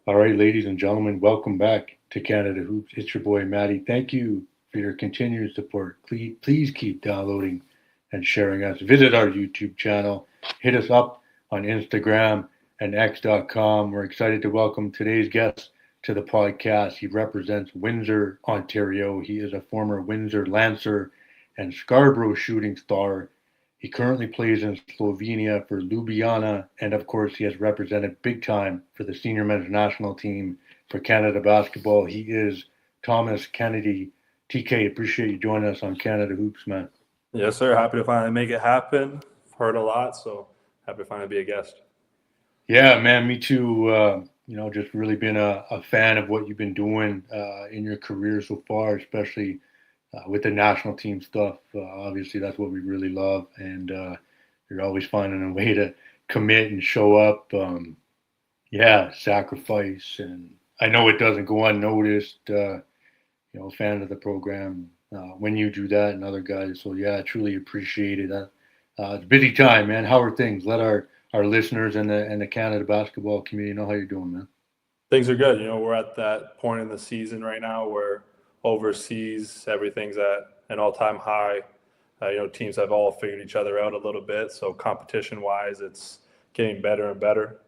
All right, ladies and gentlemen, welcome back to Canada Hoops. It's your boy Matty. Thank you for your continued support. Please keep downloading and sharing us. Visit our YouTube channel. Hit us up on Instagram and X.com. We're excited to welcome today's guest to the podcast. He represents Windsor, Ontario. He is a former Windsor Lancer and Scarborough shooting star. He currently plays in Slovenia for Ljubljana, and of course, he has represented big time for the senior men's national team for Canada basketball. He is Thomas Kennedy. TK, appreciate you joining us on Canada Hoops, man. Yes, sir. Happy to finally make it happen. Heard a lot, so happy to finally be a guest. Yeah, man, me too. Just really been a fan of what you've been doing in your career so far, especially with the national team stuff. Obviously, that's what we really love, and you're always finding a way to commit and show up. Sacrifice, and I know it doesn't go unnoticed. Fan of the program when you do that, and other guys. So yeah, I truly appreciate it. It's a busy time, man. How are things? Let our listeners and the Canada basketball community know how you're doing, man. Things are good. We're at that point in the season right now where overseas everything's at an all-time high. Teams have all figured each other out a little bit. So competition-wise, it's getting better and better.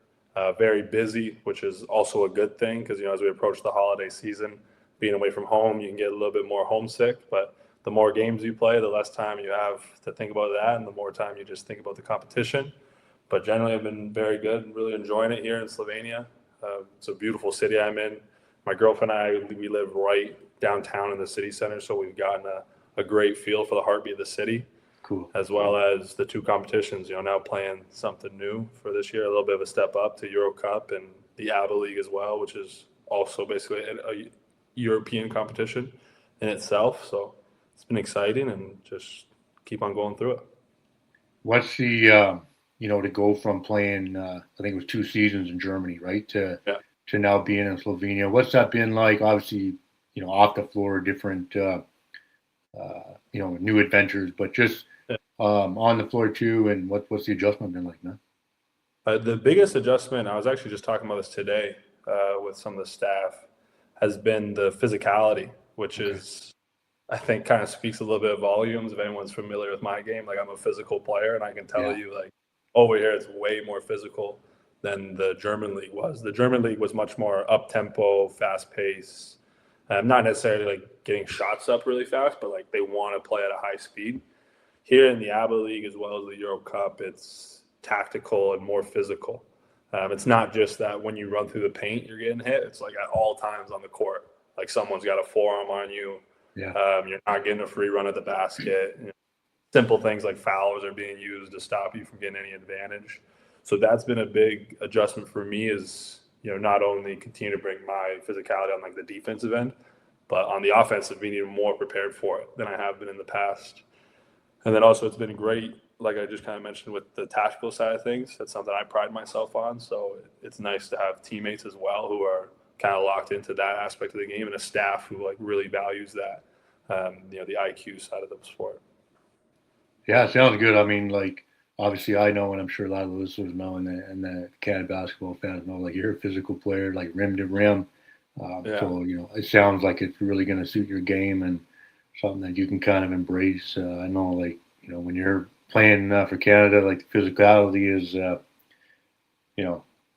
Very busy, which is also a good thing because, as we approach the holiday season, being away from home, you can get a little bit more homesick. But the more games you play, the less time you have to think about that, and the more time you just think about the competition. But generally, I've been very good, really enjoying it here in Slovenia. It's a beautiful city I'm in. My girlfriend and I, we live right downtown in the city center, so we've gotten a great feel for the heartbeat of the city. Cool. As well as the two competitions, now playing something new for this year, a little bit of a step up to EuroCup and the ABBA League as well, which is also basically a European competition in itself. So it's been exciting and just keep on going through it. What's the to go from playing I think it was 2 seasons in Germany, right, Yeah. to now being in Slovenia? What's that been like? Obviously, off the floor, different new adventures, but just on the floor too. And what's the adjustment been like, man? The biggest adjustment, I was actually just talking about this today with some of the staff, has been the physicality, which is, I think, kind of speaks a little bit of volumes. If anyone's familiar with my game, like I'm a physical player, and I can tell you, like over here, it's way more physical than the German league was. The German league was much more up tempo, fast pace. Not necessarily like getting shots up really fast, but like they want to play at a high speed. Here in the ABBA League as well as the Euro Cup, it's tactical and more physical. It's not just that when you run through the paint, you're getting hit. It's like at all times on the court. Like someone's got a forearm on you. Yeah. You're not getting a free run at the basket. Simple things like fouls are being used to stop you from getting any advantage. So that's been a big adjustment for me is, not only continue to bring my physicality on like the defensive end, but on the offensive, being even more prepared for it than I have been in the past. And then also it's been great, like I just kind of mentioned with the tactical side of things. That's something I pride myself on. So it's nice to have teammates as well who are kind of locked into that aspect of the game and a staff who like really values that, the IQ side of the sport. Yeah, it sounds good. I mean, like obviously I know, and I'm sure a lot of the listeners know, and the Canada basketball fans know, like you're a physical player, like rim to rim. Yeah. So it sounds like it's really going to suit your game and something that you can kind of embrace. I know, like when you're playing for Canada, like the physicality is an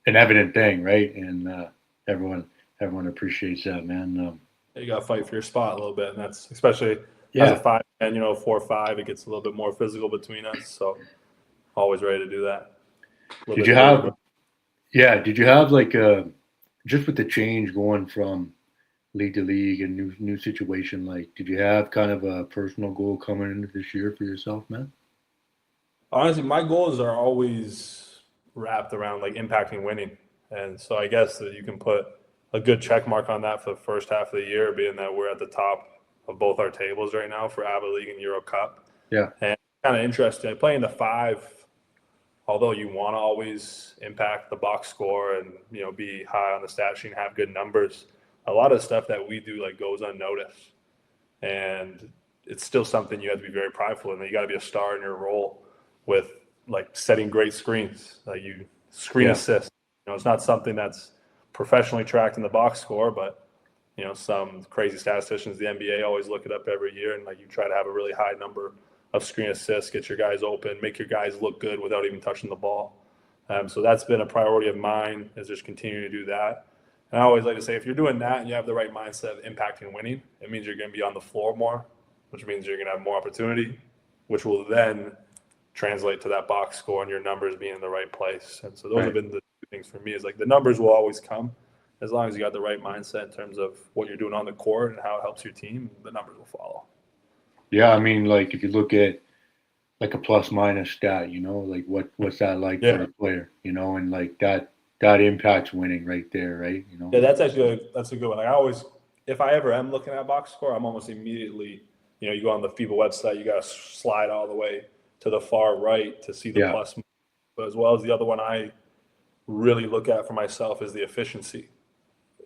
evident thing, right? And everyone appreciates that, man. You got to fight for your spot a little bit, and that's especially as a Yeah. 5'10", 4'5", it gets a little bit more physical between us. So always ready to do that. Did you have Did you have like just with the change going from league to league and new situation, like did you have kind of a personal goal coming into this year for yourself, man? Honestly, my goals are always wrapped around like impacting winning, and so I guess that you can put a good check mark on that for the first half of the year, being that we're at the top of both our tables right now for ABBA League and Euro Cup. Yeah. And kind of interesting. Playing the five, although you want to always impact the box score and be high on the stat sheet and have good numbers, a lot of stuff that we do like goes unnoticed, and it's still something you have to be very prideful in. You got to be a star in your role with like setting great screens, like you screen assist. It's not something that's professionally tracked in the box score, but some crazy statisticians, the NBA, always look it up every year, and like you try to have a really high number of screen assists, get your guys open, make your guys look good without even touching the ball. So that's been a priority of mine, is just continuing to do that. And I always like to say, if you're doing that and you have the right mindset of impacting winning, it means you're going to be on the floor more, which means you're going to have more opportunity, which will then translate to that box score and your numbers being in the right place. And so those have been the two things for me, is like the numbers will always come as long as you got the right mindset in terms of what you're doing on the court and how it helps your team, the numbers will follow. Yeah, I mean, like if you look at like a plus minus stat, like what's that like for the player, and like that impacts winning right there, right? Yeah, that's a good one. Like I always, if I ever am looking at box score, I'm almost immediately, you go on the FIBA website, you got to slide all the way to the far right to see the plus. But as well as the other one I really look at for myself is the efficiency.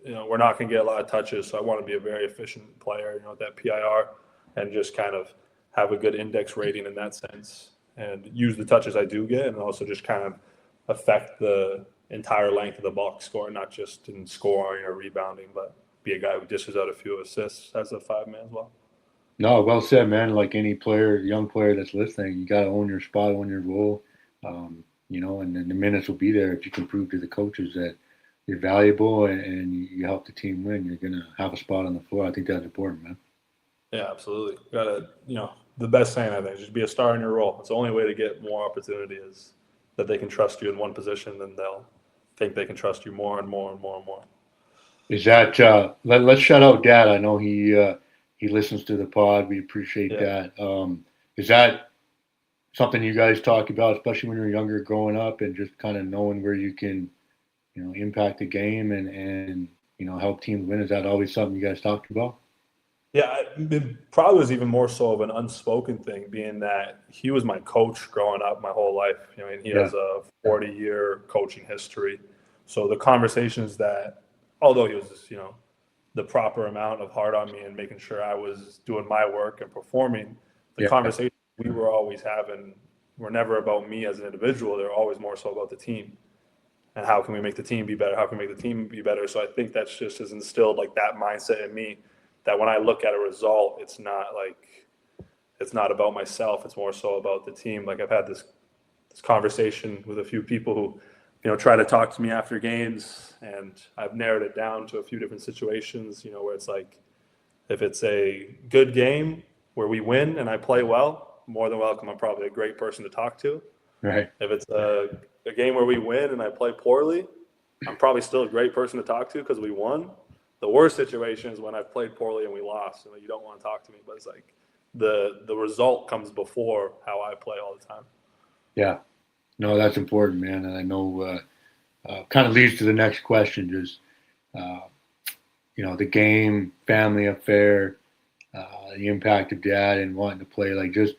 We're not going to get a lot of touches, so I want to be a very efficient player, with that PIR, and just kind of have a good index rating in that sense, and use the touches I do get, and also just kind of affect the entire length of the box score, not just in scoring or rebounding, but be a guy who dishes out a few assists as a 5-man as well. No, well said, man. Like any player, young player that's listening, you got to own your spot, own your role, and then the minutes will be there if you can prove to the coaches that you're valuable and you help the team win. You're going to have a spot on the floor. I think that's important, man. Yeah, absolutely. Got to, the best saying, I think, just be a star in your role. It's the only way to get more opportunity, is that they can trust you in one position, then they'll think they can trust you more and more and more and more. Is that let's shout out Dad. I know he listens to the pod. We appreciate that. Is that something you guys talk about, especially when you're younger, growing up, and just kind of knowing where you can, impact the game and help teams win? Is that always something you guys talked about? Yeah, it probably was even more so of an unspoken thing, being that he was my coach growing up my whole life. He has a 40-year coaching history. So the conversations that, although he was, the proper amount of hard on me and making sure I was doing my work and performing, the conversations we were always having were never about me as an individual. They're always more so about the team. And how can we make the team be better? How can we make the team be better? So I think that's just has instilled like that mindset in me, that when I look at a result, it's not about myself. It's more so about the team. Like I've had this conversation with a few people who, try to talk to me after games, and I've narrowed it down to a few different situations, where it's like, if it's a good game where we win and I play well, more than welcome. I'm probably a great person to talk to. Right. If it's a game where we win and I play poorly, I'm probably still a great person to talk to because we won. The worst situation is when I've played poorly and we lost. You don't want to talk to me, but it's like the result comes before how I play all the time. Yeah. No, that's important, man. And I know kind of leads to the next question, just, the game, family affair, the impact of Dad and wanting to play. Like, just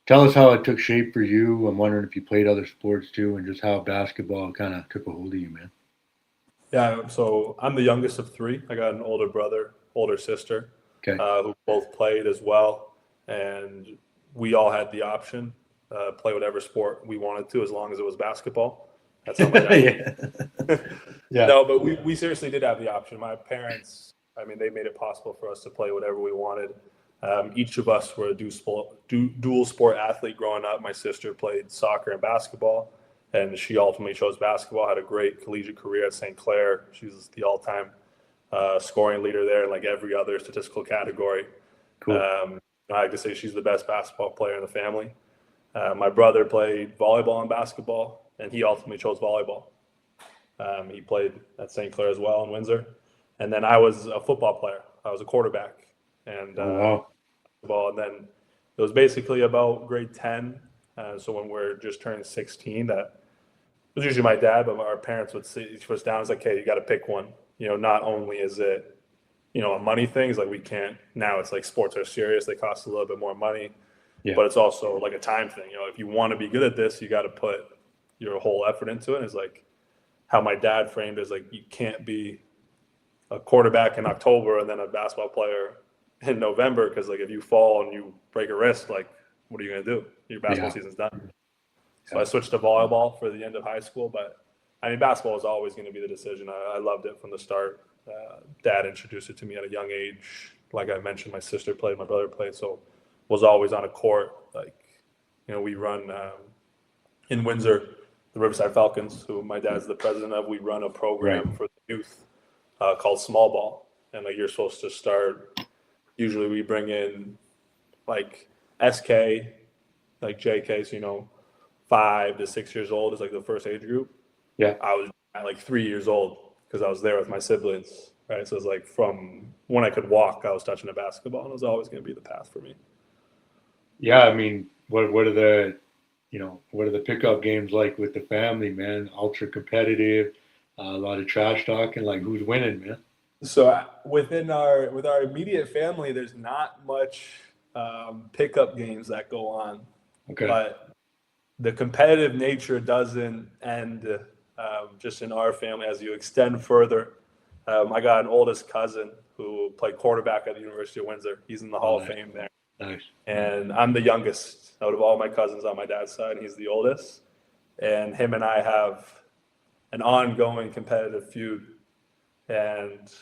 tell us how it took shape for you. I'm wondering if you played other sports too, and just how basketball kind of took a hold of you, man. Yeah, so I'm the youngest of three. I got an older brother, older sister, who both played as well. And we all had the option, play whatever sport we wanted to, as long as it was basketball. That's how my dad No, but we seriously did have the option. My parents, they made it possible for us to play whatever we wanted. Each of us were a dual sport athlete growing up. My sister played soccer and basketball, and she ultimately chose basketball, had a great collegiate career at St. Clair. She was the all-time scoring leader there in like every other statistical category. Cool. I like to say she's the best basketball player in the family. My brother played volleyball and basketball, and he ultimately chose volleyball. He played at St. Clair as well in Windsor. And then I was a football player. I was a quarterback. And and then it was basically about grade 10. So when we're just turning 16, that was usually my dad, but our parents would sit each of us down. It's like, hey, you got to pick one. Not only is it, a money thing. It's like we can't, now it's like sports are serious. They cost a little bit more money. Yeah. But it's also like a time thing. If you want to be good at this, you got to put your whole effort into it. It's like how my dad framed it is like, you can't be a quarterback in October and then a basketball player in November, because like if you fall and you break a wrist, like what are you going to do? Your basketball season's done. So I switched to volleyball for the end of high school, but I mean, basketball is always going to be the decision. I loved it from the start. Dad introduced it to me at a young age. Like I mentioned, my sister played, my brother played, so was always on a court. Like, we run in Windsor, the Riverside Falcons, who my dad's the president of. We run a Right. program for the youth called Small Ball, and like you're supposed to start. Usually, we bring in like SK, like JK, so 5 to 6 years old is like the first age group. Yeah. I was at like 3 years old because I was there with my siblings, right? So it's like from when I could walk, I was touching a basketball, and it was always going to be the path for me. Yeah. I mean, what are the what are the pickup games like with the family, man? Ultra competitive, a lot of trash talking. Like, who's winning, man? So with our immediate family, there's not much pickup games that go on, Okay. but the competitive nature doesn't end just in our family. As you extend further, I got an oldest cousin who played quarterback at the University of Windsor. He's in the Hall of Nice. Fame there. Nice. And I'm the youngest out of all my cousins on my dad's side. He's the oldest. And him and I have an ongoing competitive feud. And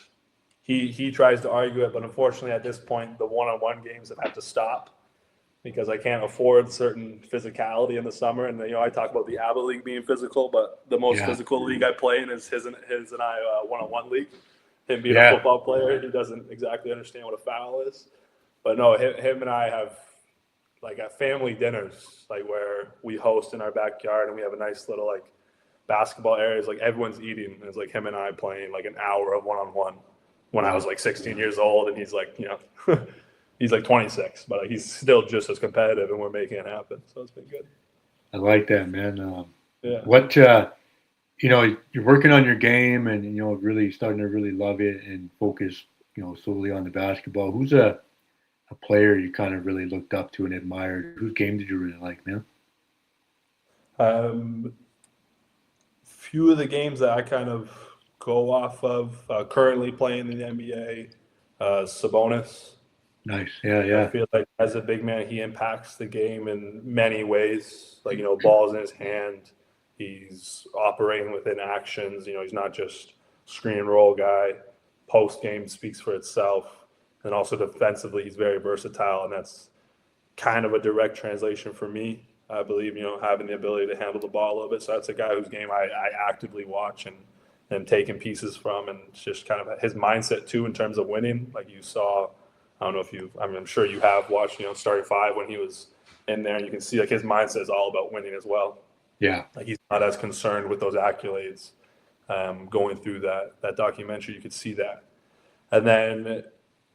he tries to argue it, but unfortunately at this point, the one-on-one games have had to stop because I can't afford certain physicality in the summer. And I talk about the ABBA league being physical, but the most physical league I play in is his and I one-on-one league. Him being a football player, he doesn't exactly understand what a foul is. But no, him and I have like at family dinners, like where we host in our backyard and we have a nice little like basketball areas, like everyone's eating. And it's like him and I playing like an hour of one-on-one when I was like 16 years old, and he's like, he's like 26, but he's still just as competitive, and we're making it happen. So it's been good. I like that, man. Yeah. What you're working on your game, and really starting to really love it and focus, solely on the basketball. Who's a player you kind of really looked up to and admired? Whose game did you really like, man? Few of the games that I kind of go off of currently playing in the NBA, Sabonis. Nice. Yeah, I yeah. feel like as a big man, he impacts the game in many ways. Like, balls in his hand, he's operating within actions. He's not just screen and roll guy. Post game speaks for itself. And also defensively, he's very versatile, and that's kind of a direct translation for me. I believe, having the ability to handle the ball a little bit. So that's a guy whose game I actively watch and taking pieces from, and it's just kind of his mindset too in terms of winning. Like you saw, I don't know if I'm sure you have watched, starting 5 when he was in there, and you can see like his mindset is all about winning as well. Yeah. Like he's not as concerned with those accolades. Going through that documentary, you could see that. And then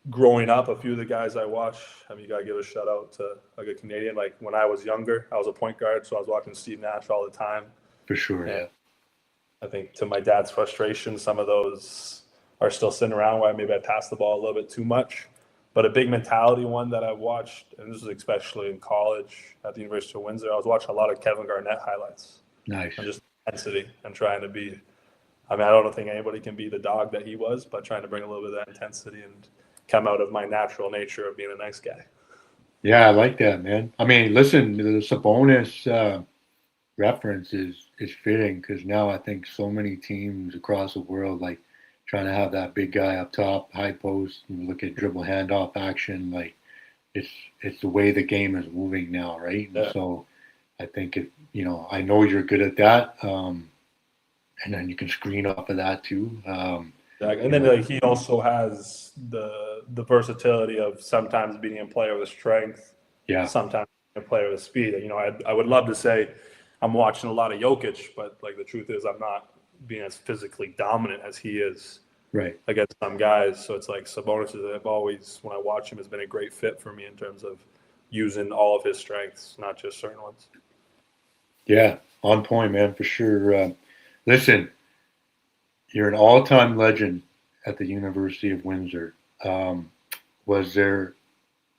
growing up, a few of the guys I watch, you got to give a shout out to like a Canadian. Like when I was younger, I was a point guard, so I was watching Steve Nash all the time. For sure, And yeah. I think to my dad's frustration, some of those are still sitting around where maybe I passed the ball a little bit too much. But a big mentality one that I've watched, and this is especially in college at the University of Windsor, I was watching a lot of Kevin Garnett highlights. Nice. And just intensity and trying to be, I don't think anybody can be the dog that he was, but trying to bring a little bit of that intensity and come out of my natural nature of being a nice guy. Yeah, I like that, man. Listen, the Sabonis reference is fitting because now I think so many teams across the world like trying to have that big guy up top, high post. Look at dribble handoff action. Like it's the way the game is moving now, right? Yeah. So I think I know you're good at that, and then you can screen off of that too. And then like he also has the versatility of sometimes being a player with strength, Yeah. sometimes a player with speed. I would love to say I'm watching a lot of Jokic, but like the truth is I'm not being as physically dominant as he is Right. against some guys. So it's like Sabonis I've always, when I watch him, has been a great fit for me in terms of using all of his strengths, not just certain ones. Yeah, on point, man, for sure. Listen, you're an all-time legend at the University of Windsor. Was there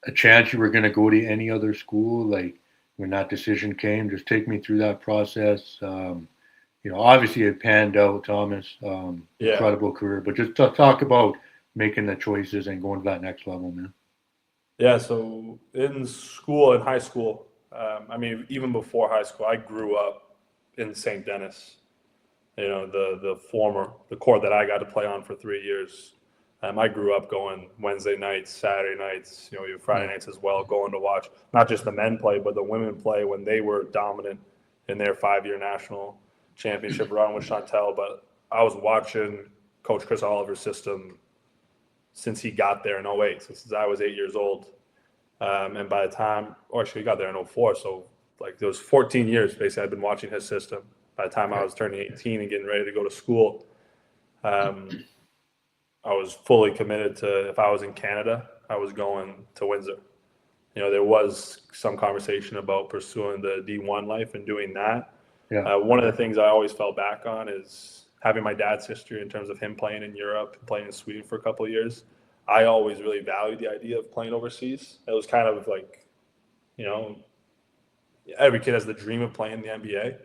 a chance you were going to go to any other school? Like when that decision came, just take me through that process. Obviously it panned out, Thomas. Incredible career, but just talk about making the choices and going to that next level, man. Yeah, so in high school, even before high school, I grew up in St. Denis. the court that I got to play on for 3 years. I grew up going Wednesday nights, Saturday nights, even Friday nights as well, going to watch not just the men play, but the women play when they were dominant in their 5-year national championship run with Chantel. But I was watching Coach Chris Oliver's system since he got there in '08, so since I was 8 years old. And by the time, or actually he got there in '04, so like those 14 years, basically, I'd been watching his system. By the time I was turning 18 and getting ready to go to school, I was fully committed to, if I was in Canada, I was going to Windsor. There was some conversation about pursuing the D1 life and doing that. Yeah. One of the things I always fell back on is having my dad's history in terms of him playing in Europe, playing in Sweden for a couple of years. I always really valued the idea of playing overseas. It was kind of like, every kid has the dream of playing the NBA.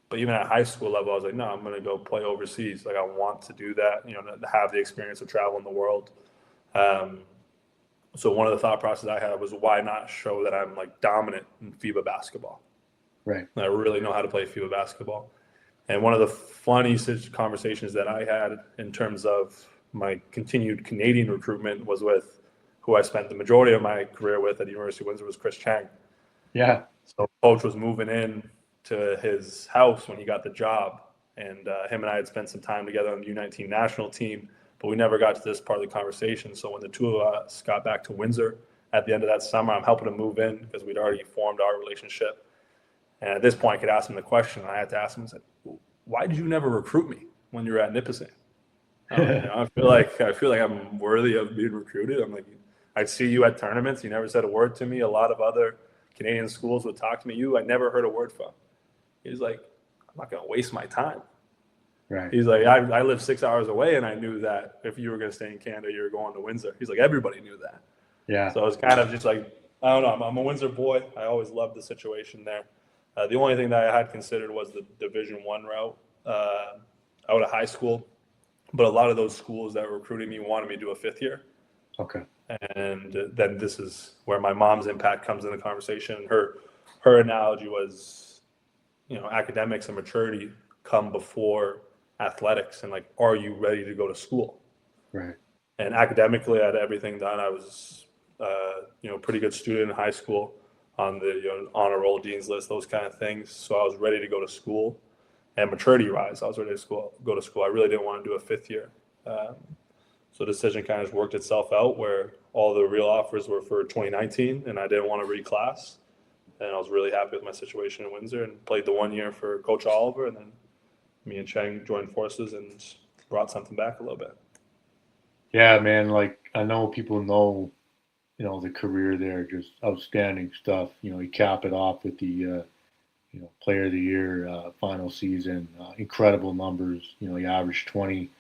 But even at high school level, I was like, no, I'm going to go play overseas. Like, I want to do that, to have the experience of traveling the world. So one of the thought processes I had was, why not show that I'm like dominant in FIBA basketball? Right. And I really know how to play FIBA basketball. And one of the funny conversations that I had in terms of my continued Canadian recruitment was with who I spent the majority of my career with at the University of Windsor, was Chris Chang. Yeah. So coach was moving in to his house when he got the job, and him and I had spent some time together on the U19 national team, but we never got to this part of the conversation. So when the two of us got back to Windsor at the end of that summer, I'm helping him move in because we'd already formed our relationship. And at this point, I could ask him the question. I had to ask him, I said, why did you never recruit me when you were at Nipissing? I feel like I'm worthy of being recruited. I'm like, I'd see you at tournaments. You never said a word to me. A lot of other Canadian schools would talk to me. I never heard a word from. He's like, I'm not going to waste my time. Right. He's like, I live 6 hours away, and I knew that if you were going to stay in Canada, you were going to Windsor. He's like, everybody knew that. Yeah. So it was kind of just like, I don't know. I'm a Windsor boy. I always loved the situation there. The only thing that I had considered was the Division I route out of high school. But a lot of those schools that were recruiting me wanted me to do a 5th year. Okay. And then this is where my mom's impact comes in the conversation. Her analogy was, academics and maturity come before athletics, and like, are you ready to go to school? Right. And academically, I had everything done. I was, pretty good student in high school, on the honor roll, dean's list, those kind of things. So I was ready to go to school. And maturity rise, I was ready to go to school. I really didn't want to do a 5th year. So the decision kind of just worked itself out, where all the real offers were for 2019, and I didn't want to reclass. And I was really happy with my situation in Windsor, and played the 1 year for Coach Oliver, and then me and Chang joined forces and brought something back a little bit. Yeah, man. Like, I know people know, the career there, just outstanding stuff. You cap it off with the, player of the year, final season, incredible numbers. You averaged 20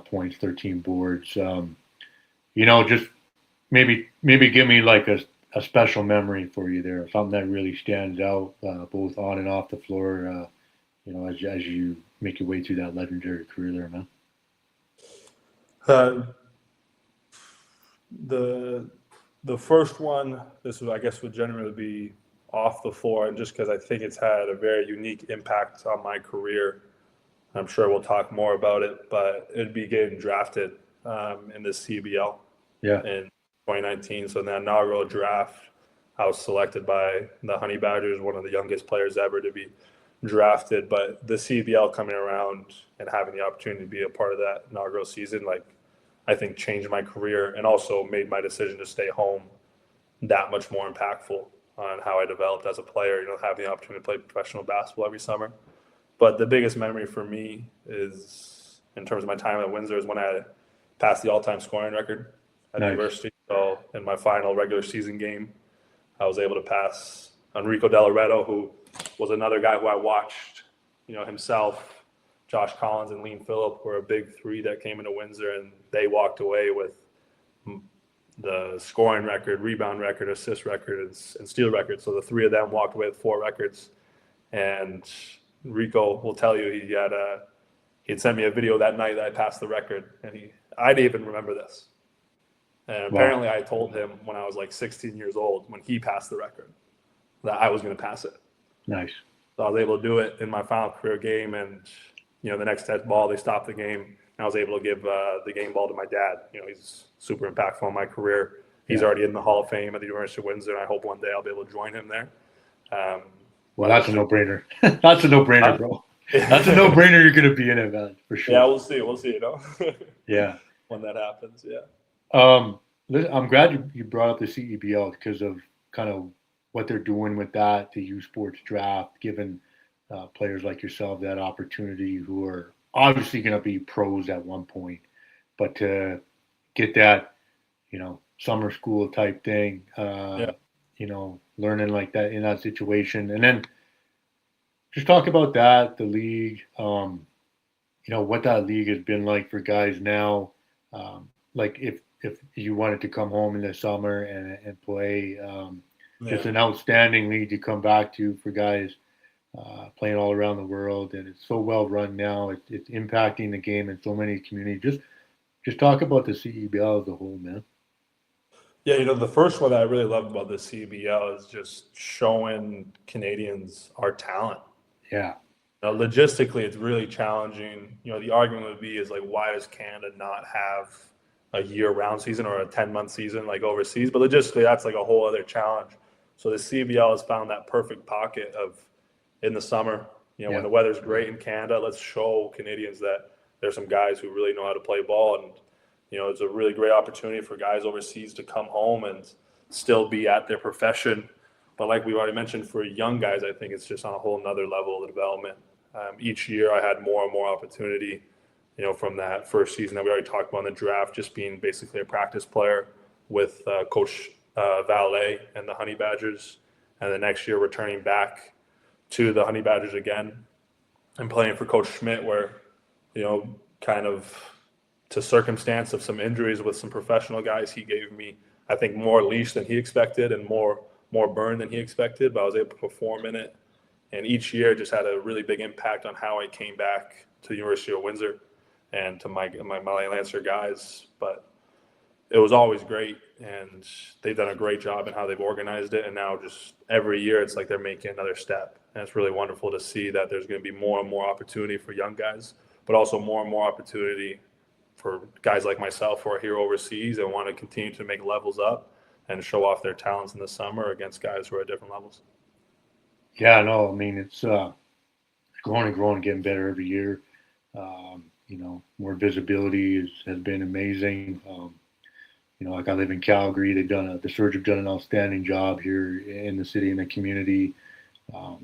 points, 13 boards. Just maybe give me like a special memory for you there, something that really stands out, both on and off the floor, as you make your way through that legendary career there, man. The first one, this would, I guess, would generally be off the floor, and just because I think it's had a very unique impact on my career. I'm sure we'll talk more about it, but it'd be getting drafted in the CBL in 2019. So in the inaugural draft, I was selected by the Honey Badgers, one of the youngest players ever to be drafted. But the CBL coming around and having the opportunity to be a part of that inaugural season, I think changed my career, and also made my decision to stay home that much more impactful on how I developed as a player, having the opportunity to play professional basketball every summer. But the biggest memory for me is, in terms of my time at Windsor, is when I passed the all-time scoring record at the university. So in my final regular season game, I was able to pass Enrico De Loretto, who was another guy who I watched, himself. Josh Collins and Lean Phillip were a big three that came into Windsor, and they walked away with the scoring record, rebound record, assist record, and steal record. So the three of them walked away with 4 records. And Rico will tell you he had sent me a video that night that I passed the record, and I didn't even remember this. And apparently I told him when I was like 16 years old, when he passed the record, that I was going to pass it. Nice. So I was able to do it in my final career game, and the next dead ball, they stopped the game. And I was able to give the game ball to my dad. He's super impactful on my career. He's already in the Hall of Fame at the University of Windsor, and I hope one day I'll be able to join him there. Well, that's a no-brainer. That's a no-brainer, bro. That's a no-brainer. You're going to be in it, man, for sure. Yeah, we'll see. We'll see, Yeah. When that happens, yeah. I'm glad you brought up the CEBL because of kind of what they're doing with that, the USports draft, giving players like yourself that opportunity who are obviously going to be pros at one point, but to get that, summer school type thing, learning like that in that situation. And then just talk about that, the league, what that league has been like for guys now. Like if you wanted to come home in the summer and play, it's an outstanding league to come back to for guys playing all around the world. And it's so well run now. It's impacting the game in so many communities. Just talk about the CEBL as a whole, man. Yeah, the first one that I really loved about the CBL is just showing Canadians our talent. Yeah. Now, logistically, it's really challenging. The argument would be is like, why does Canada not have a year-round season or a 10-month season like overseas? But logistically, that's like a whole other challenge. So the CBL has found that perfect pocket of in the summer, when the weather's great in Canada, let's show Canadians that there's some guys who really know how to play ball. And it's a really great opportunity for guys overseas to come home and still be at their profession. But like we've already mentioned, for young guys, I think it's just on a whole nother level of development. Each year I had more and more opportunity, from that first season that we already talked about in the draft, just being basically a practice player with Coach Valet and the Honey Badgers. And the next year returning back to the Honey Badgers again and playing for Coach Schmidt where, kind of to circumstance of some injuries with some professional guys, he gave me, I think, more leash than he expected and more burn than he expected, but I was able to perform in it. And each year just had a really big impact on how I came back to the University of Windsor and to my Lancer guys. But it was always great, and they've done a great job in how they've organized it. And now just every year it's like they're making another step. And it's really wonderful to see that there's going to be more and more opportunity for young guys, but also more and more opportunity for guys like myself who are here overseas and want to continue to make levels up and show off their talents in the summer against guys who are at different levels. Yeah, no, I mean, it's growing and growing, getting better every year. More visibility has been amazing. Like I live in Calgary, the Surge have done an outstanding job here in the city and the community.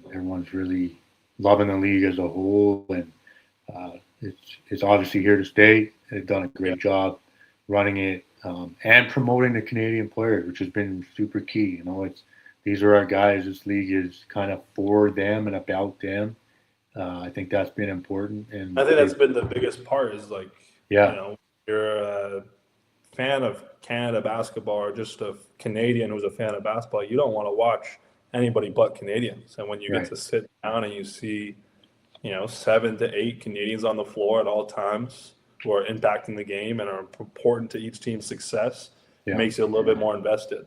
Everyone's really loving the league as a whole, and it's obviously here to stay. They've done a great job running it and promoting the Canadian players, which has been super key. These are our guys. This league is kind of for them and about them. I think that's been important. And I think that's been the biggest part is like, you're a fan of Canada basketball or just a Canadian who's a fan of basketball, you don't want to watch anybody but Canadians. And when you get to sit down and you see, 7 to 8 Canadians on the floor at all times who are impacting the game and are important to each team's success, it makes you a little bit more invested.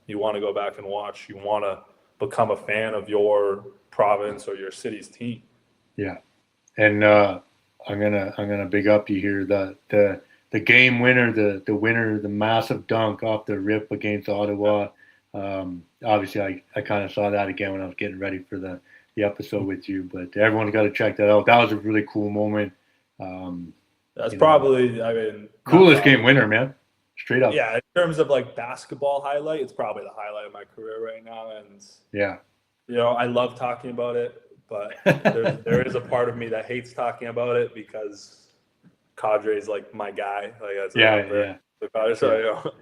You want to go back and watch. You want to become a fan of your province or your city's team. Yeah, and I'm gonna big up you here. The game winner, the winner, the massive dunk off the rip against Ottawa. Obviously, I kind of saw that again when I was getting ready for the episode with you. But everyone's got to check that out. That was a really cool moment. That's probably, coolest game winner, man. Straight up. Yeah, in terms of like basketball highlight, it's probably the highlight of my career right now. And I love talking about it, but there is a part of me that hates talking about it because Cadre is like my guy. Like So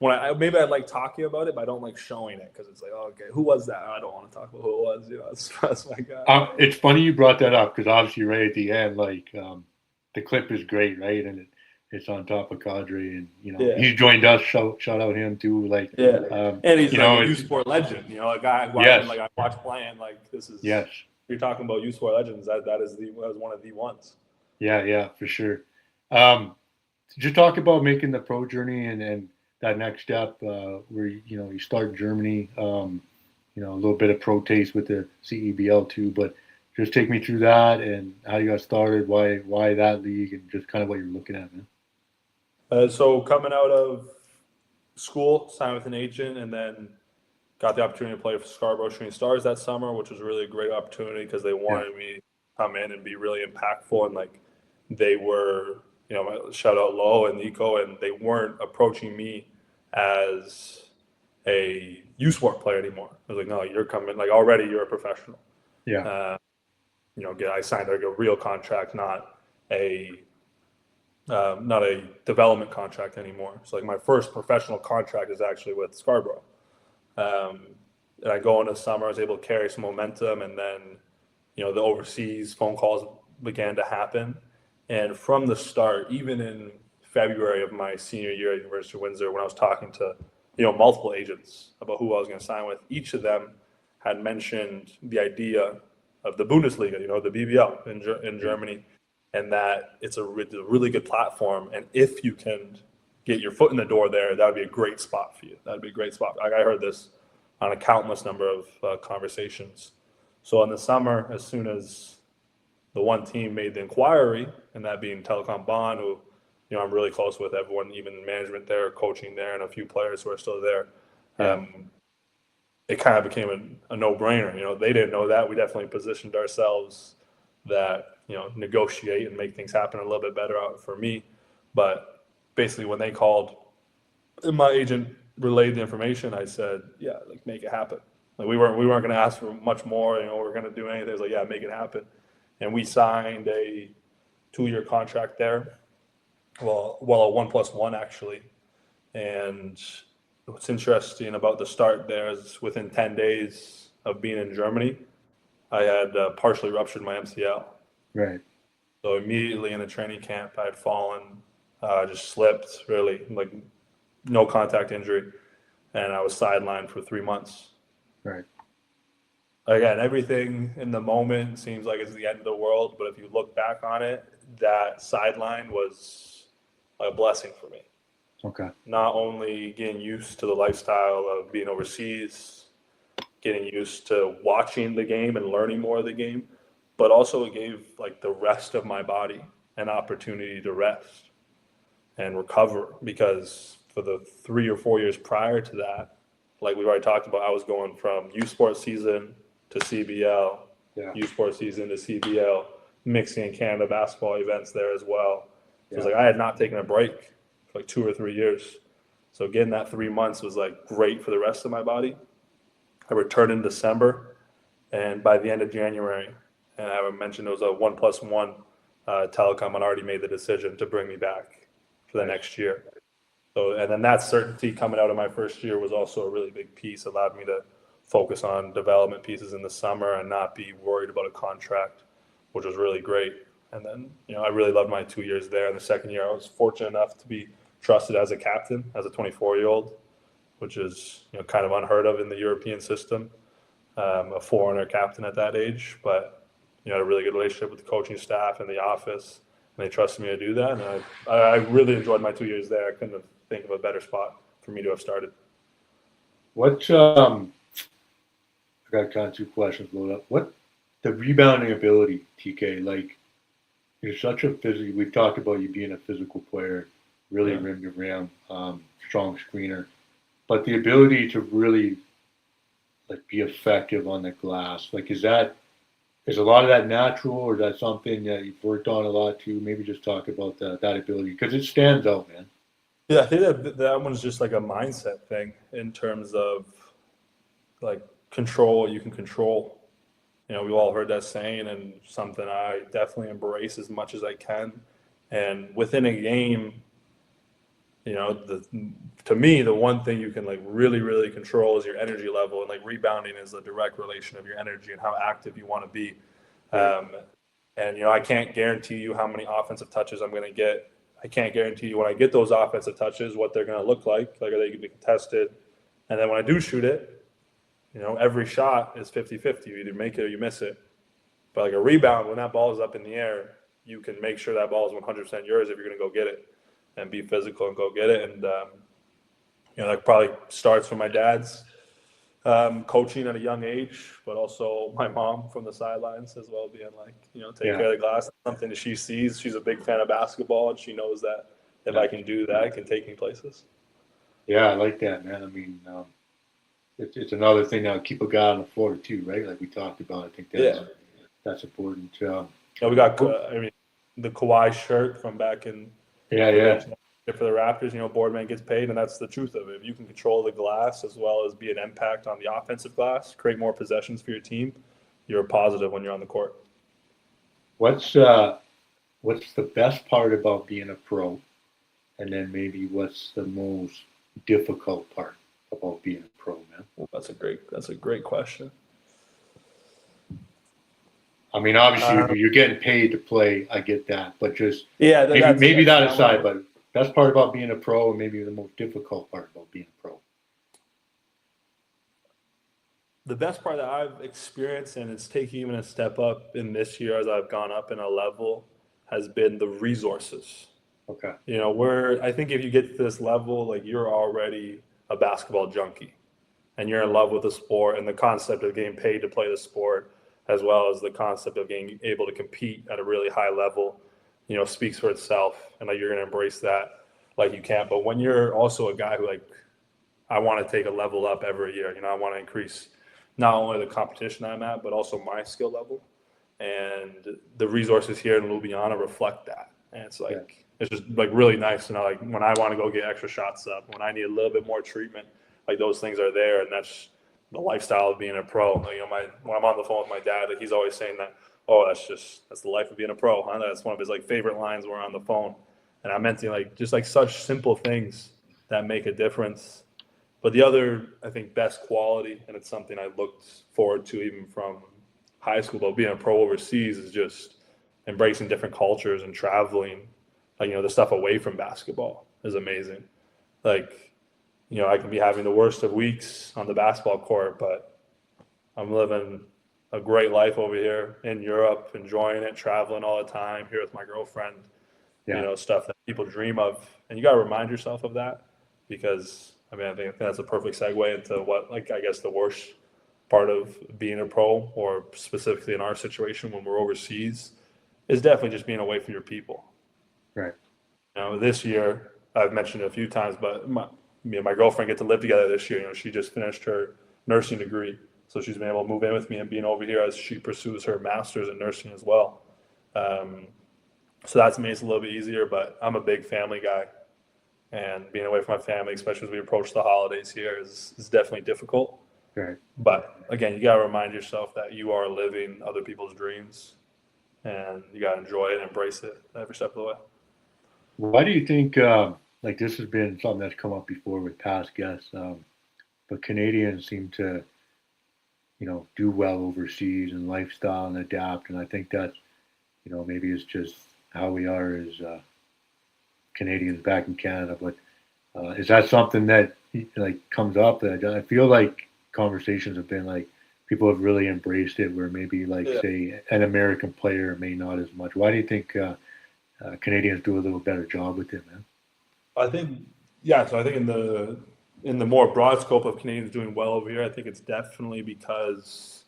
maybe I like talking about it, but I don't like showing it because it's like, oh, okay, who was that? I don't want to talk about who it was. That's my guy. It's funny you brought that up because obviously right at the end, like the clip is great, right? And it's on top of Cadre, and he's joined us. Shout out him too, like and he's like a USports legend, a guy who I watch playing. Like this is you're talking about USports legends. That was one of the ones. Yeah, for sure. Just talk about making the pro journey and that next step where you start in Germany. A little bit of pro taste with the CEBL too, but just take me through that and how you got started, why that league, and just kind of what you're looking at, man. So coming out of school, signed with an agent, and then got the opportunity to play for Scarborough Shooting Stars that summer, which was really a great opportunity because they Yeah, wanted me to come in and be really impactful. And like they were, shout out Lo and Nico, and they weren't approaching me as a U-Sport player anymore. I was like, no, you're coming, like already you're a professional. yeah, Uh, I signed like a real contract, a not a development contract anymore. So like my first professional contract is actually with Scarborough. Um, and I go into summer, I was able to carry some momentum, and then the overseas phone calls began to happen. And from the start, even in February of my senior year at University of Windsor, when I was talking to multiple agents about who I was going to sign with, each of them had mentioned the idea of the Bundesliga, the BBL in yeah, Germany, and that it's a really good platform. And if you can get your foot in the door there, that would be a great spot for you. That would be a great spot. Like I heard this on a countless number of conversations. So in the summer, as soon as the one team made the inquiry, and that being Telecom Bonn, who I'm really close with, everyone, even management there, coaching there, and a few players who are still there. yeah, It kind of became a no-brainer. They didn't know that. We definitely positioned ourselves that negotiate and make things happen a little bit better out for me. But basically, when they called, and my agent relayed the information, I said, yeah, like make it happen. Like we weren't going to ask for much more. We're going to do anything. It was like, yeah, make it happen. And we signed a 2-year contract there. Well, a 1+1 actually. And what's interesting about the start there is within 10 days of being in Germany, I had partially ruptured my MCL. right, So immediately in the training camp, I had fallen, just slipped, really, like no contact injury, and I was sidelined for 3 months. right, Again, everything in the moment seems like it's the end of the world, but if you look back on it, that sideline was a blessing for me. okay, Not only getting used to the lifestyle of being overseas, getting used to watching the game and learning more of the game, but also it gave like the rest of my body an opportunity to rest and recover, because for the 3 or 4 years prior to that, like we've already talked about, I was going from USports season to CBL, yeah, USports season to CBL, mixing in Canada basketball events there as well. So it's yeah, like I had not taken a break for like 2 or 3 years. So getting that 3 months was like great for the rest of my body. I returned in December, and by the end of January, and I mentioned it was a 1+1 telecom, and already made the decision to bring me back for the right, next year. So, and then that certainty coming out of my first year was also a really big piece, allowed me to focus on development pieces in the summer and not be worried about a contract, which was really great. And then, I really loved my 2 years there. In the second year, I was fortunate enough to be trusted as a captain, as a 24-year-old, which is, kind of unheard of in the European system, a foreigner captain at that age. But, I had a really good relationship with the coaching staff and the office, and they trusted me to do that. And I really enjoyed my 2 years there. I couldn't have think of a better spot for me to have started. what I got kind of two questions loaded up. What the rebounding ability, TK? Like you're such a physical. We've talked about you being a physical player, really Yeah. rim to rim, strong screener, but the ability to really like be effective on the glass. Like is a lot of that natural, or is that something that you've worked on a lot too? Maybe just talk about that ability because it stands out, man. Yeah, I think that one's just like a mindset thing in terms of like control what you can control. We've all heard that saying, and something I definitely embrace as much as I can. And within a game, to me, the one thing you can like really, really control is your energy level, and like rebounding is a direct relation of your energy and how active you want to be. Right, Um, and I can't guarantee you how many offensive touches I'm going to get. I can't guarantee you when I get those offensive touches what they're going to look like. Like, are they going to be contested? And then when I do shoot it, every shot is 50-50. You either make it or you miss it. But like a rebound, when that ball is up in the air, you can make sure that ball is 100% yours if you're going to go get it and be physical and go get it. And that probably starts from my dad's Coaching at a young age, but also my mom from the sidelines as well, being like, take care of the glass. Something that she sees. She's a big fan of basketball, and she knows that if I can do that, it can take me places. Yeah, I like that, man. I mean, it's another thing now. Keep a guy on the floor too, right? Like we talked about. I think that's important. We got, the Kawhi shirt from back in yeah. for the Raptors. Boardman gets paid, and that's the truth of it. If you can control the glass as well as be an impact on the offensive glass, create more possessions for your team, you're a positive when you're on the court. What's the best part about being a pro, and then maybe what's the most difficult part about being a pro, man? Well, that's a great question. I mean, obviously, if you're getting paid to play, I get that, but just maybe that aside. But best part about being a pro, and maybe the most difficult part about being a pro. The best part that I've experienced, and it's taking even a step up in this year as I've gone up in a level, has been the resources. Okay. I think if you get to this level, like you're already a basketball junkie, and you're in love with the sport and the concept of getting paid to play the sport, as well as the concept of being able to compete at a really high level, speaks for itself, and like you're going to embrace that like you can. But when you're also a guy who I want to take a level up every year, I want to increase not only the competition I'm at, but also my skill level. And the resources here in Ljubljana reflect that. And it's it's just like really nice to know, like when I want to go get extra shots up, when I need a little bit more treatment, like those things are there. And that's the lifestyle of being a pro. When I'm on the phone with my dad, like he's always saying that, oh, that's the life of being a pro. Huh? That's one of his favorite lines when we're on the phone. And I meant to just such simple things that make a difference. But the other, I think, best quality, and it's something I looked forward to even from high school, but being a pro overseas is just embracing different cultures and traveling. The stuff away from basketball is amazing. I can be having the worst of weeks on the basketball court, but I'm living a great life over here in Europe, enjoying it, traveling all the time, here with my girlfriend, stuff that people dream of. And you got to remind yourself of that because I think that's a perfect segue into what, I guess, the worst part of being a pro, or specifically in our situation when we're overseas, is definitely just being away from your people. Right. This year, I've mentioned it a few times, but me and my girlfriend get to live together this year. She just finished her nursing degree, so she's been able to move in with me and being over here as she pursues her master's in nursing as well. So that's made it a little bit easier, but I'm a big family guy. And being away from my family, especially as we approach the holidays here, is definitely difficult. Right. But again, you got to remind yourself that you are living other people's dreams, and you got to enjoy it and embrace it every step of the way. Why do you think, this has been something that's come up before with past guests, but Canadians seem to, do well overseas and lifestyle and adapt. And I think that's, maybe it's just how we are as Canadians back in Canada, but is that something that comes up? I feel like conversations have been people have really embraced it, where maybe say an American player may not as much. Why do you think Canadians do a little better job with it, man? I think So I think in the more broad scope of Canadians doing well over here, I think it's definitely because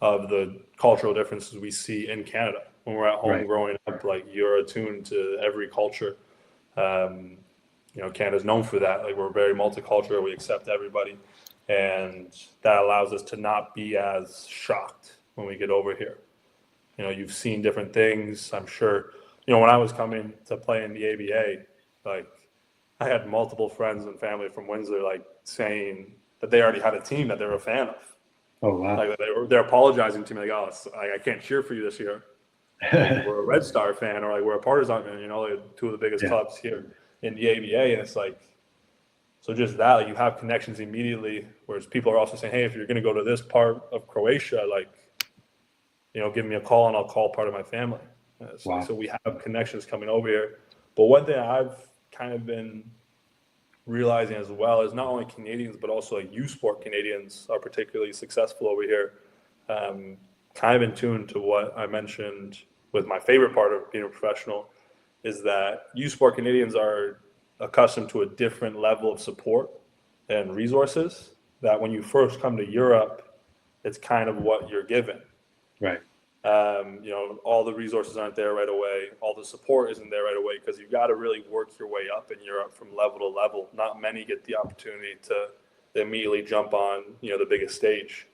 of the cultural differences we see in Canada when we're at home growing up. You're attuned to every culture. Canada's known for that. We're very multicultural. We accept everybody, and that allows us to not be as shocked when we get over here. You've seen different things. I'm sure. When I was coming to play in the ABA, I had multiple friends and family from Windsor saying that they already had a team that they were a fan of. Oh wow! They're apologizing to me I can't cheer for you this year. We're a Red Star fan, or we're a Partizan fan. Two of the biggest clubs here in the ABA, and it's so just that you have connections immediately. Whereas people are also saying, hey, if you're going to go to this part of Croatia, give me a call and I'll call part of my family. So we have connections coming over here. But one thing I've kind of been realizing as well is not only Canadians, but also USports Canadians are particularly successful over here. Kind of in tune to what I mentioned with my favorite part of being a professional is that USports Canadians are accustomed to a different level of support and resources that when you first come to Europe, it's kind of what you're given. Right. All the resources aren't there right away. All the support isn't there right away because you've got to really work your way up in Europe from level to level. Not many get the opportunity to immediately jump on, the biggest stage.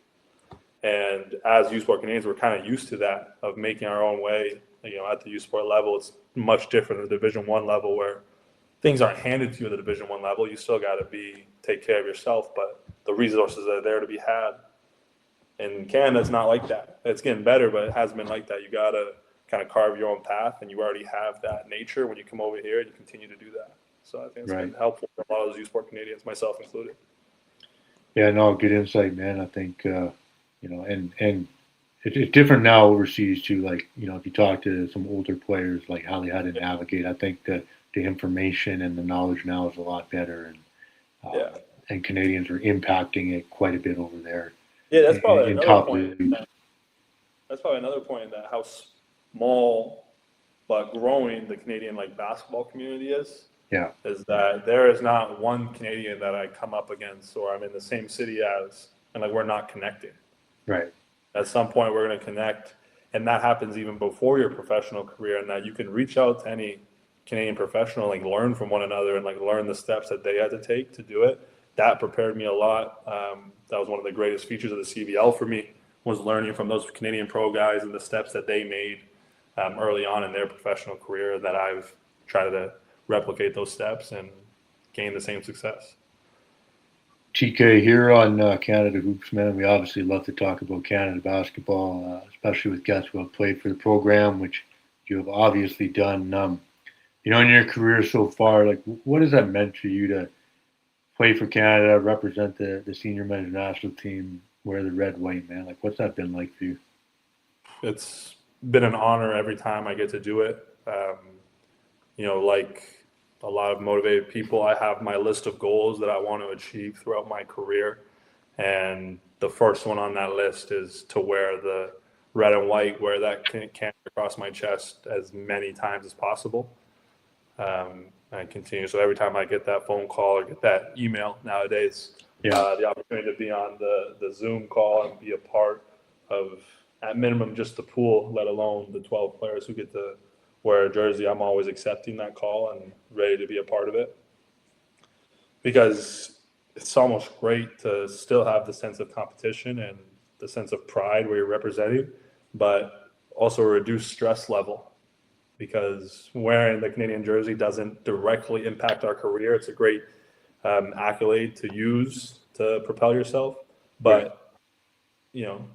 And as USport Canadians, we're kind of used to that, of making our own way. At the USport level, it's much different than the Division I level, where things aren't handed to you at the Division I level. You still got to take care of yourself, but the resources are there to be had. In Canada, it's not like that. It's getting better, but it hasn't been like that. You got to kind of carve your own path, and you already have that nature when you come over here, and you continue to do that. So I think it's been helpful for a lot of those USport Canadians, myself included. Yeah, no, good insight, man. I think, and it's different now overseas too. Like, if you talk to some older players, like how they had to navigate, I think the information and the knowledge now is a lot better. And Canadians are impacting it quite a bit over there. Yeah, that's probably another point. That's probably another point in that how small but growing the Canadian basketball community is. Yeah. Is that there is not one Canadian that I come up against or I'm in the same city as, and we're not connecting. Right. At some point we're going to connect, and that happens even before your professional career, and that you can reach out to any Canadian professional, learn from one another and learn the steps that they had to take to do it. That prepared me a lot. That was one of the greatest features of the CBL for me, was learning from those Canadian pro guys and the steps that they made early on in their professional career, that I've tried to replicate those steps and gain the same success. TK, here on Canada Hoops, man, we obviously love to talk about Canada basketball, especially with guys who have played for the program, which you have obviously done. In your career so far, what has that meant for you to play for Canada, represent the senior men's national team, wear the red, white, man? What's that been like for you? It's been an honor every time I get to do it. Like a lot of motivated people, I have my list of goals that I want to achieve throughout my career. And the first one on that list is to wear the red and white, wear that cancer across my chest as many times as possible. And continue. So every time I get that phone call or get that email nowadays, the opportunity to be on the Zoom call and be a part of, at minimum, just the pool, let alone the 12 players who get to wear a jersey, I'm always accepting that call and ready to be a part of it. Because it's almost great to still have the sense of competition and the sense of pride where you're representing, but also a reduced stress level. Because wearing the Canadian jersey doesn't directly impact our career. It's a great accolade to use to propel yourself. But,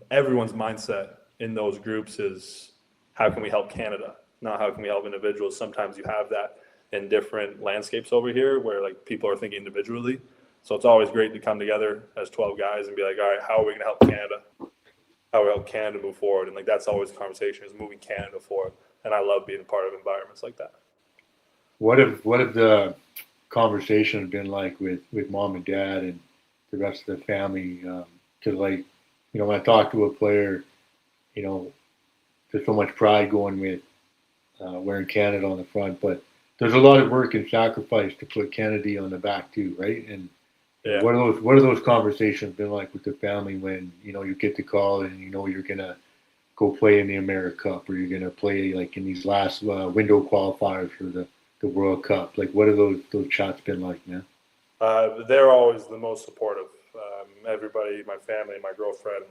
everyone's mindset in those groups is, how can we help Canada? Not how can we help individuals. Sometimes you have that in different landscapes over here where people are thinking individually. So it's always great to come together as 12 guys and be like, all right, how are we going to help Canada? How do we help Canada move forward? And that's always the conversation, is moving Canada forward. And I love being a part of environments like that. What have the conversations been like with mom and dad and the rest of the family? Because when I talk to a player, there's so much pride going with wearing Canada on the front, but there's a lot of work and sacrifice to put Kennedy on the back too, right? And what are those conversations been like with the family when you get the call and you're gonna go play in the EuroCup, or you're gonna play in these last window qualifiers for the World Cup? What are those chats been like, man? They're always the most supportive. Everybody, my family, my girlfriend,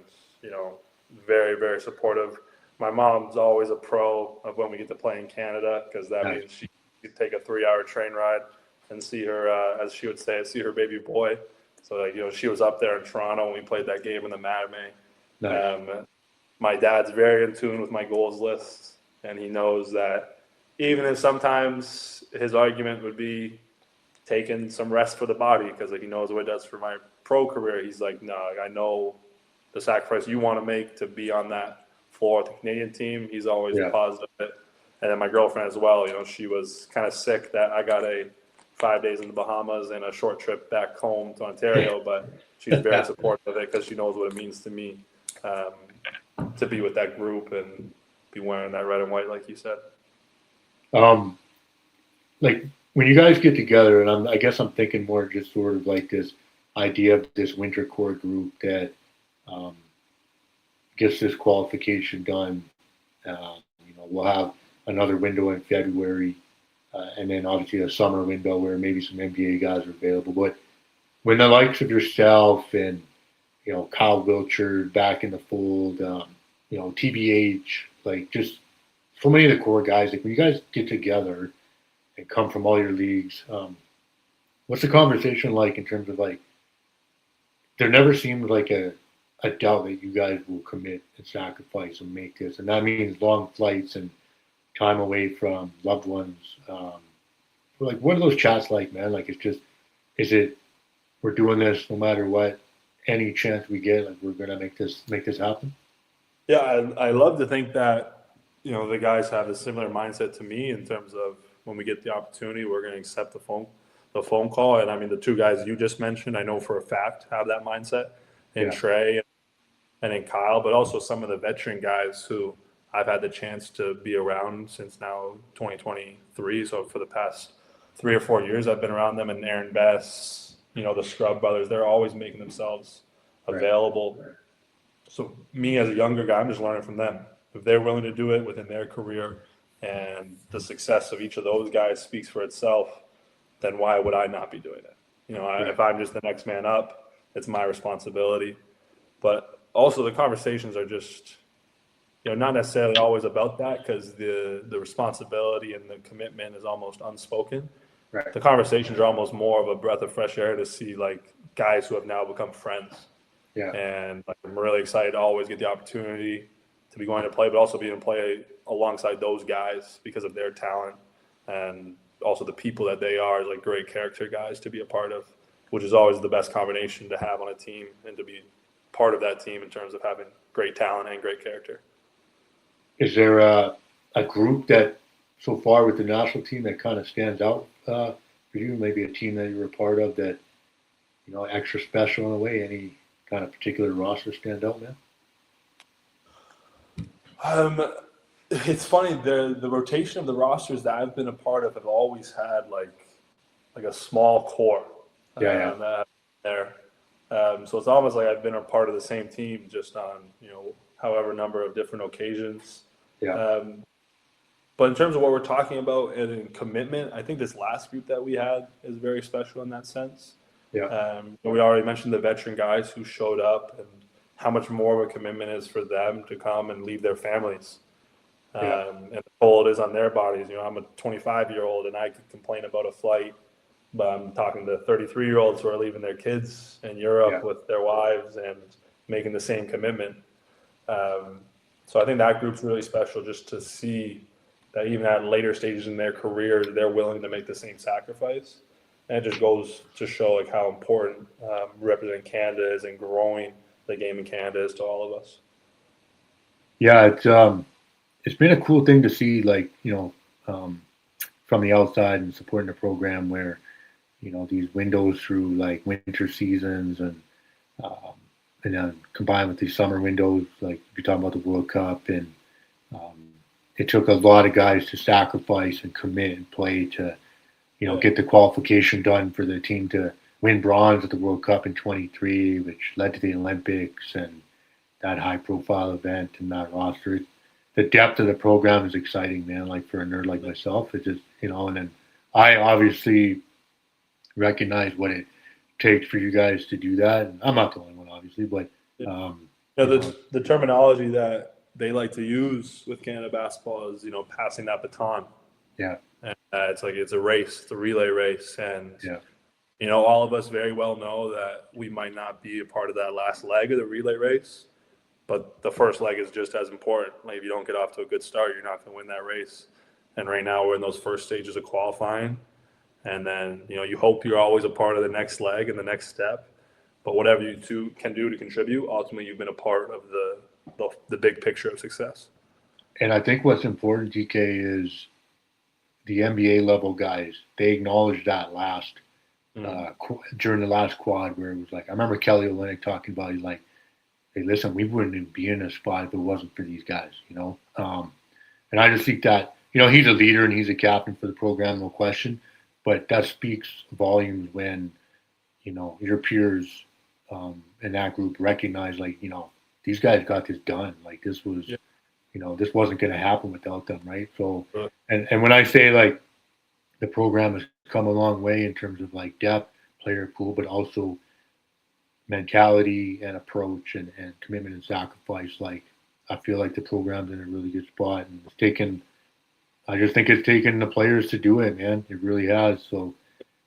very, very supportive. My mom's always a pro of when we get to play in Canada, because that means she could take a 3-hour train ride and see her, as she would say, see her baby boy. So, she was up there in Toronto when we played that game in the Matinee. Nice. My dad's very in tune with my goals list, and he knows that even if sometimes his argument would be taking some rest for the body, because he knows what it does for my pro career, he's like, no, I know the sacrifice you want to make to be on that floor with the Canadian team. He's always positive of it. And then my girlfriend as well, she was kind of sick that I got 5 days in the Bahamas and a short trip back home to Ontario, but she's very supportive of it because she knows what it means to me to be with that group and be wearing that red and white, like you said. When you guys get together, and I guess I'm thinking more just sort of like this idea of this winter core group that gets this qualification done. We'll have another window in February, and then obviously a summer window where maybe some NBA guys are available. But when the likes of yourself and Kyle Wilcher back in the fold, TBH, like just so many of the core guys, like when you guys get together and come from all your leagues, what's the conversation like in terms of like there never seemed like a doubt that you guys will commit and sacrifice and make this, and that means long flights and time away from loved ones. Like, what are those chats like, man? Like, is it we're doing this no matter what, any chance we get, like we're gonna make this happen? Yeah, I love to think that the guys have a similar mindset to me in terms of when we get the opportunity, we're going to accept the phone call. And I mean, the two guys you just mentioned, I know for a fact have that mindset in Trey and in Kyle, but also some of the veteran guys who I've had the chance to be around since now 2023. So for the past 3 or 4 years, I've been around them, and Aaron Bess, the Scrub brothers, they're always making themselves available. Right. So me as a younger guy, I'm just learning from them. If they're willing to do it within their career and the success of each of those guys speaks for itself, then why would I not be doing it? If I'm just the next man up, it's my responsibility. But also the conversations are just, not necessarily always about that, because the responsibility and the commitment is almost unspoken. Right. The conversations are almost more of a breath of fresh air to see like guys who have now become friends. Yeah. And I'm really excited to always get the opportunity to be going to play, but also being to play alongside those guys because of their talent and also the people that they are, like great character guys to be a part of, which is always the best combination to have on a team, and to be part of that team in terms of having great talent and great character. Is there a group that so far with the national team that kind of stands out for you? Maybe a team that you were a part of that, extra special in a way? Any kind of particular roster stand out, man? It's funny, the rotation of the rosters that I've been a part of have always had like a small core. There. So it's almost like I've been a part of the same team, just on however number of different occasions. Yeah. But in terms of what we're talking about and in commitment, I think this last group that we had is very special in that sense. Yeah. We already mentioned the veteran guys who showed up and how much more of a commitment is for them to come and leave their families. And the toll it is on their bodies. I'm a 25-year-old and I could complain about a flight, but I'm talking to 33-year-olds who are leaving their kids in Europe with their wives and making the same commitment. So I think that group's really special, just to see that even at later stages in their career, they're willing to make the same sacrifice. And it just goes to show like how important representing Canada is and growing the game in Canada is to all of us. Yeah, it's been a cool thing to see, like, from the outside and supporting the program where, these windows through like winter seasons and then combined with these summer windows, like you're talking about the World Cup, and it took a lot of guys to sacrifice and commit and play to, get the qualification done for the team to win bronze at the World Cup in 23, which led to the Olympics and that high-profile event and that roster. The depth of the program is exciting, man. Like for a nerd like myself, it's just, and then I obviously recognize what it takes for you guys to do that. And I'm not the only one, obviously, but the terminology that they like to use with Canada basketball is, passing that baton. Yeah. And it's like it's a race, it's a relay race, and all of us very well know that we might not be a part of that last leg of the relay race, but the first leg is just as important. Like if you don't get off to a good start, you're not going to win that race. And right now we're in those first stages of qualifying, and then you hope you're always a part of the next leg and the next step. But whatever you two can do to contribute, ultimately you've been a part of the big picture of success. And I think what's important, DK, is the NBA level guys. They acknowledged that last during the last quad, where it was like, I remember Kelly Olynyk talking about, he's like, hey, listen, we wouldn't even be in this spot if it wasn't for these guys, and I just think that, he's a leader and he's a captain for the program, no question, but that speaks volumes when, your peers in that group recognize, like, these guys got this done. Like, this was, this wasn't going to happen without them, right? So, and when I say, like, the program has come a long way in terms of, like, depth, player pool, but also mentality and approach and commitment and sacrifice. Like, I feel like the program's in a really good spot, and I just think it's taken the players to do it, man. It really has. So,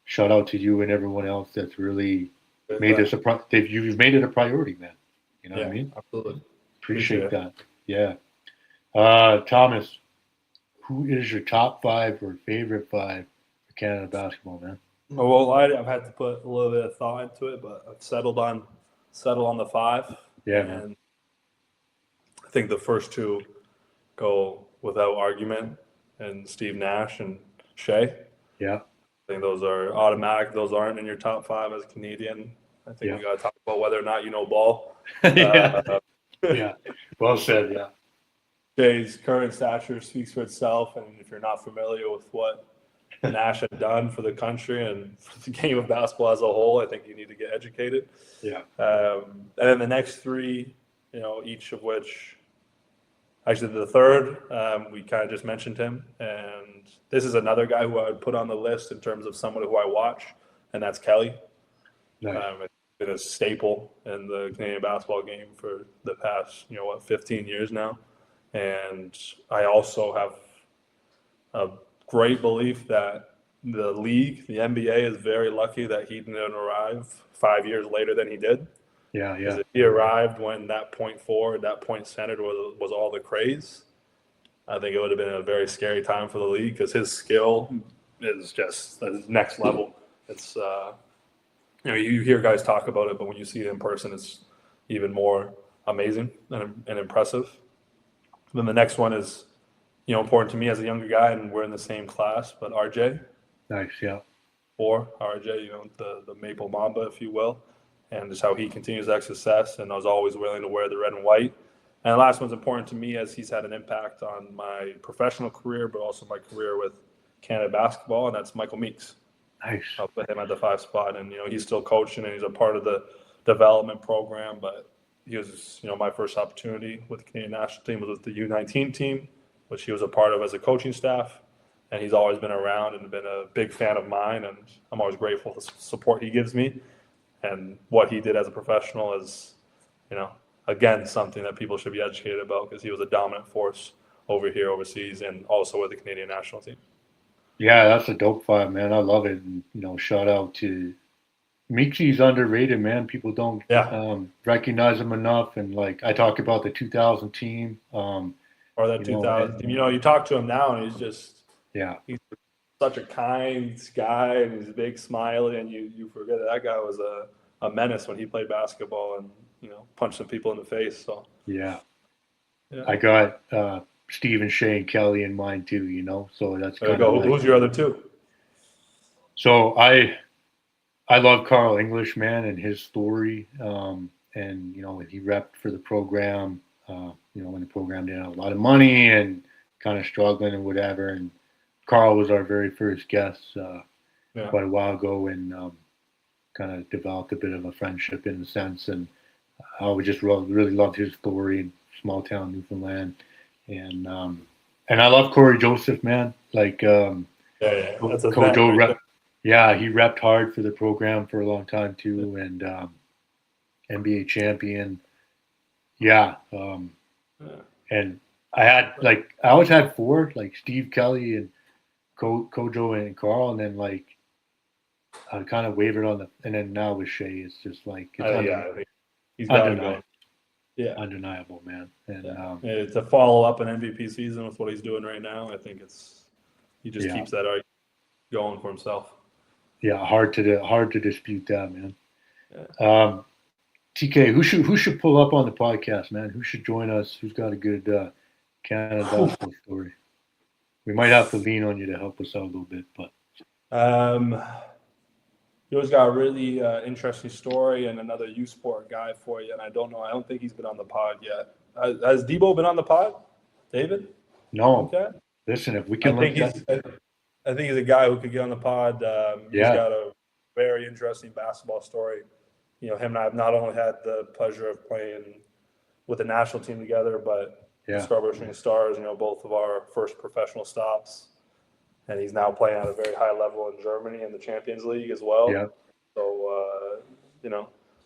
shout out to you and everyone else that's really made this you've made it a priority, man. You know what I mean? Absolutely. Appreciate that. Yeah. Thomas, who is your top 5 or favorite 5 for Canada basketball, man? Well, I've had to put a little bit of thought into it, but I've settled on the 5. Yeah, and man. I think the first 2 go without argument, and Steve Nash and Shea. Yeah. I think those are automatic. Those aren't in your top 5 as a Canadian. I think we got to talk about whether or not you know ball. Yeah. Yeah. Well said. Yeah. Shay's current stature speaks for itself, and if you're not familiar with what Nash had done for the country and for the game of basketball as a whole, I think you need to get educated. Yeah. And then the next 3, each of which, actually the third, we kind of just mentioned him, and this is another guy who I would put on the list in terms of someone who I watch, and that's Kelly. Nice. It's been a staple in the Canadian basketball game for the past, 15 years now. And I also have a great belief that the league, the NBA, is very lucky that he didn't arrive 5 years later than he did. Yeah. Because if he arrived when that point forward, that point centered was all the craze, I think it would have been a very scary time for the league, because his skill is just next level. It's you hear guys talk about it, but when you see it in person, it's even more amazing and impressive. Then the next one is, important to me as a younger guy, and we're in the same class, but RJ. Nice, yeah. For RJ, the Maple Mamba, if you will, and just how he continues that success, and I was always willing to wear the red and white. And the last one's important to me as he's had an impact on my professional career, but also my career with Canada basketball, and that's Michael Meeks. Nice. I'll put him at the 5 spot, and he's still coaching and he's a part of the development program. But he was, my first opportunity with the Canadian national team was with the U19 team, which he was a part of as a coaching staff. And he's always been around and been a big fan of mine, and I'm always grateful for the support he gives me. And what he did as a professional is, again, something that people should be educated about, because he was a dominant force over here overseas and also with the Canadian national team. Yeah, that's a dope 5, man. I love it. And, shout out to Meeksy's underrated, man. People don't recognize him enough. And, like, I talk about the 2000 team. Or that 2000 team. You talk to him now, and he's just he's such a kind guy, and he's big, smiley, and you forget that guy was a menace when he played basketball and, punched some people in the face. So I got Steve and Shane Kelly in mind too, so that's kind of who's your other 2? So I love Carl English, man, and his story. And when he repped for the program, when the program didn't have a lot of money and kind of struggling and whatever. And Carl was our very first guest quite a while ago, and kind of developed a bit of a friendship in a sense. And I would just really loved his story in small town Newfoundland. And I love Corey Joseph, man. Like, that's a Coach O he repped hard for the program for a long time too, and NBA champion. And I always had 4, like Steve Kelly and Kojo and Carl, and then like I kind of wavered on and then now with Shea, it's just like he's undeniable. Undeniable, man. And to follow up an MVP season with what he's doing right now, I think he just keeps that argument going for himself. Yeah, hard to dispute that, man. TK, who should pull up on the podcast, man? Who should join us? Who's got a good Canada basketball story? We might have to lean on you to help us out a little bit, but he always got a really interesting story and another USport guy for you. And I don't think he's been on the pod yet. Has Debo been on the pod, David? No. Okay. Listen, if we can I think he's a guy who could get on the pod. He's got a very interesting basketball story. Him and I have not only had the pleasure of playing with the national team together, but the Scarborough Shooting Stars, both of our first professional stops. And he's now playing at a very high level in Germany in the Champions League as well. Yeah. So,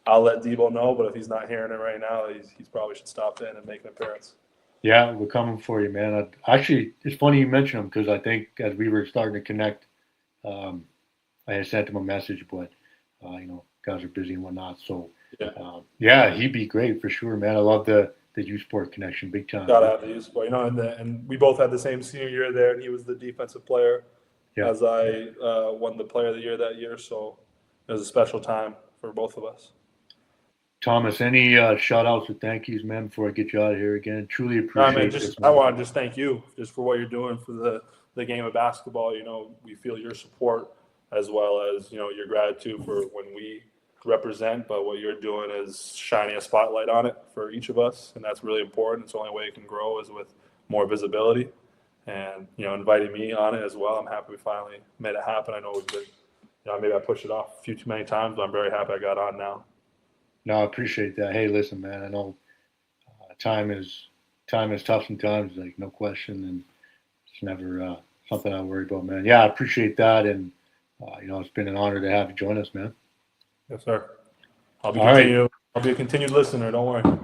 I'll let Debo know, but if he's not hearing it right now, he's probably should stop in and make an appearance. Yeah, we're coming for you, man. Actually, it's funny you mention him because I think as we were starting to connect, I had sent him a message, but guys are busy and whatnot. So he'd be great for sure, man. I love the USport connection, big time. Gotta have the USport, and we both had the same senior year there, and he was the defensive player as I won the Player of the Year that year. So it was a special time for both of us. Thomas, any shout outs or thank yous, man, before I get you out of here again? Truly appreciate it. I want to just thank you just for what you're doing for the game of basketball. We feel your support as well as, your gratitude for when we represent, but what you're doing is shining a spotlight on it for each of us, and that's really important. It's the only way it can grow is with more visibility, and, inviting me on it as well. I'm happy we finally made it happen. I know we've been, maybe I pushed it off a few too many times, but I'm very happy I got on now. No, I appreciate that. Hey, listen, man, I know time is tough sometimes, like no question, and it's never something I worry about, man. Yeah, I appreciate that, and it's been an honor to have you join us, man. Yes, sir. I'll be a continued listener. Don't worry.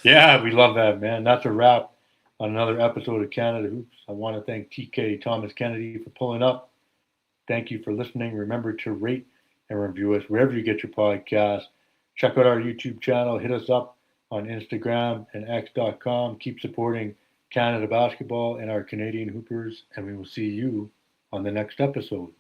Yeah, we love that, man. That's a wrap on another episode of Canada Hoops. I want to thank TK Thomas Kennedy for pulling up. Thank you for listening. Remember to rate and review us wherever you get your podcast. Check out our YouTube channel. Hit us up on Instagram and X.com. Keep supporting Canada basketball and our Canadian Hoopers, and we will see you on the next episode.